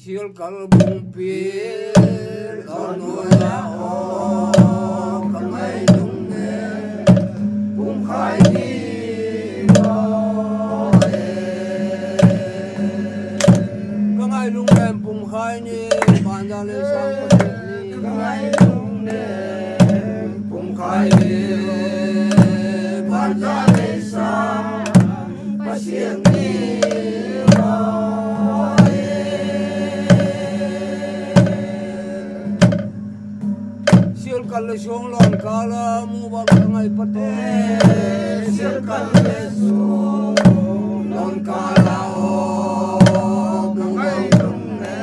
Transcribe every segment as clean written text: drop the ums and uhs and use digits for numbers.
siêu kalbung pil onoya o kamay lungne bung khai ni lo kamay lungne bung khai ni bandale sang patni kamay lungne bung khai ni bandale sang pasiang ni kala song lon kala mu bang ngai pate sir kala song lon kala o ngai lung ne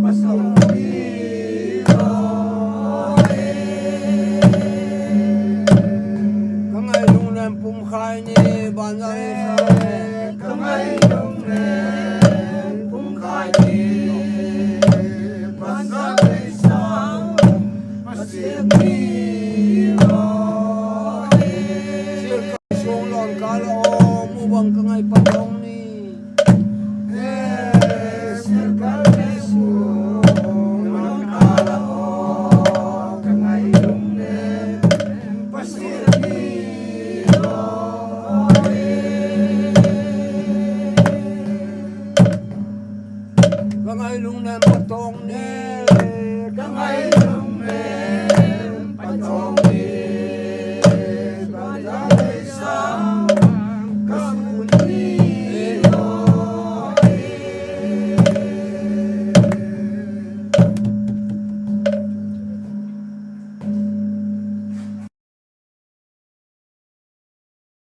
pasong ni o ngai lung ne pum khai ni ban ngai sa ngai lung ne pum khai ni ban ngai sa siêu song lon kala o mu bang kangai patong ni siêu kala song lon kala o kangai lung ne pasir ni kangai lung ne patong ni kangai lung ne